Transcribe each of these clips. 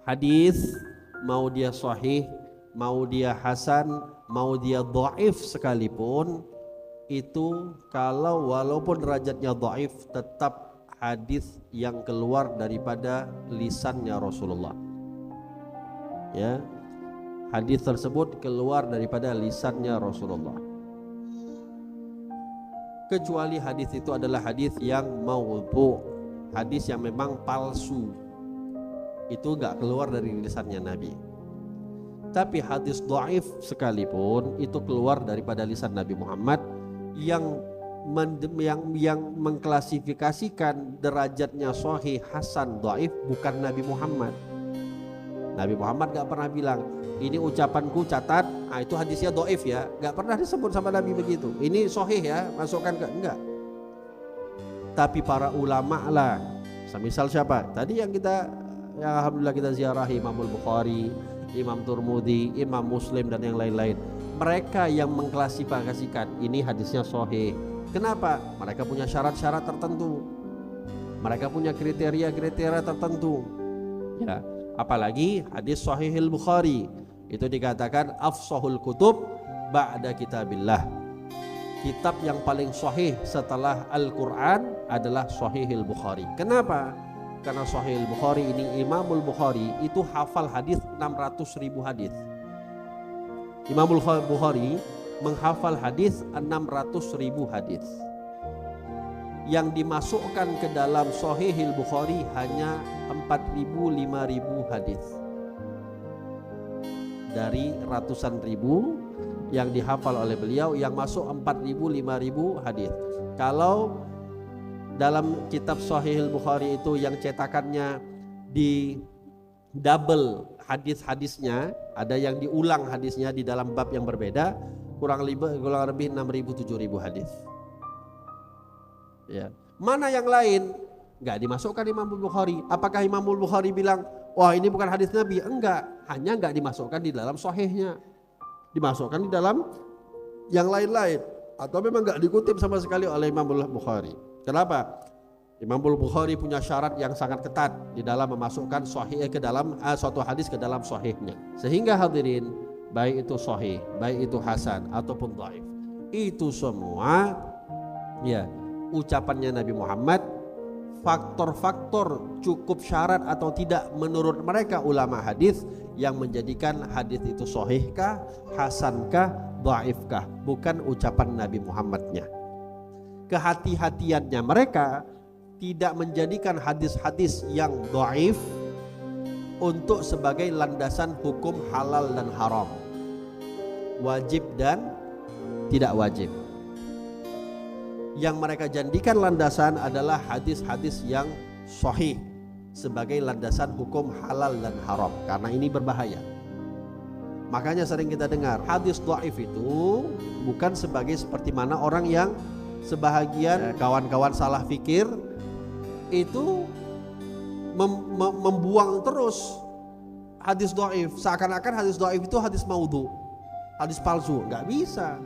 Hadis mau dia sahih, mau dia hasan, mau dia dhaif sekalipun, itu kalau walaupun derajatnya dhaif tetap hadis yang keluar daripada lisannya Rasulullah. Ya, hadis tersebut keluar daripada lisannya Rasulullah. Kecuali hadis itu adalah hadis yang maudhu, hadis yang memang palsu, itu gak keluar dari lisannya Nabi. Tapi hadis dhaif sekalipun itu keluar daripada lisan Nabi Muhammad yang mengklasifikasikan derajatnya sahih, hasan, dhaif bukan Nabi Muhammad. Nabi Muhammad gak pernah bilang ini ucapanku catat, itu hadisnya dhaif ya, gak pernah disebut sama Nabi begitu. Ini sahih ya, masukkan ke enggak. Tapi para ulama lah, semisal siapa? Tadi yang alhamdulillah kita ziarahi, Imam Bukhari, Imam Turmudi, Imam Muslim dan yang lain-lain. Mereka yang mengklasifikasikan ini hadisnya sahih. Kenapa? Mereka punya syarat-syarat tertentu. Mereka punya kriteria-kriteria tertentu. Ya, apalagi hadis Sahihil Bukhari itu dikatakan afshahul kutub ba'da kitabillah. Kitab yang paling sahih setelah Al-Quran adalah Sahihil Bukhari. Kenapa? Karena Sahihil Bukhari ini, Imamul Bukhari itu hafal hadis 600.000 hadis. Imamul Bukhari menghafal hadis 600.000 hadis. Yang dimasukkan ke dalam Sahihil Bukhari hanya 4.000 5.000 hadis. Dari ratusan ribu yang dihafal oleh beliau, yang masuk 4.000 5.000 hadis. Kalau dalam kitab Sahihil Bukhari itu yang cetakannya di double hadis-hadisnya, ada yang diulang hadisnya di dalam bab yang berbeda, kurang lebih 6.000 7.000 hadis. Ya. Mana yang lain nggak dimasukkan Imam Bukhari. Apakah Imam Bukhari bilang, wah ini bukan hadis Nabi? Enggak, hanya nggak dimasukkan di dalam sahihnya, dimasukkan di dalam yang lain-lain, atau memang nggak dikutip sama sekali oleh Imam Bukhari. Kenapa? Imam Bukhari punya syarat yang sangat ketat di dalam memasukkan sahih ke dalam suatu hadis ke dalam sahihnya. Sehingga hadirin, baik itu sahih, baik itu hasan ataupun dhaif, itu semua ya ucapannya Nabi Muhammad. Faktor-faktor cukup syarat atau tidak menurut mereka ulama hadis yang menjadikan hadis itu sahihkah, hasankah, dhaifkah, bukan ucapan Nabi Muhammadnya. Kehati-hatiannya mereka tidak menjadikan hadis-hadis yang dhaif untuk sebagai landasan hukum halal dan haram, wajib dan tidak wajib. Yang mereka jadikan landasan adalah hadis-hadis yang sahih sebagai landasan hukum halal dan haram, karena ini berbahaya. Makanya sering kita dengar hadis dhaif itu bukan seperti mana orang yang sebahagian kawan-kawan salah fikir itu membuang terus hadis dhaif, seakan-akan hadis dhaif itu hadis maudhu, hadis palsu. Nggak bisa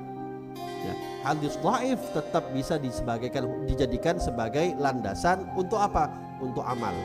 ya. Hadis dhaif tetap bisa dijadikan sebagai landasan untuk apa? Untuk amal.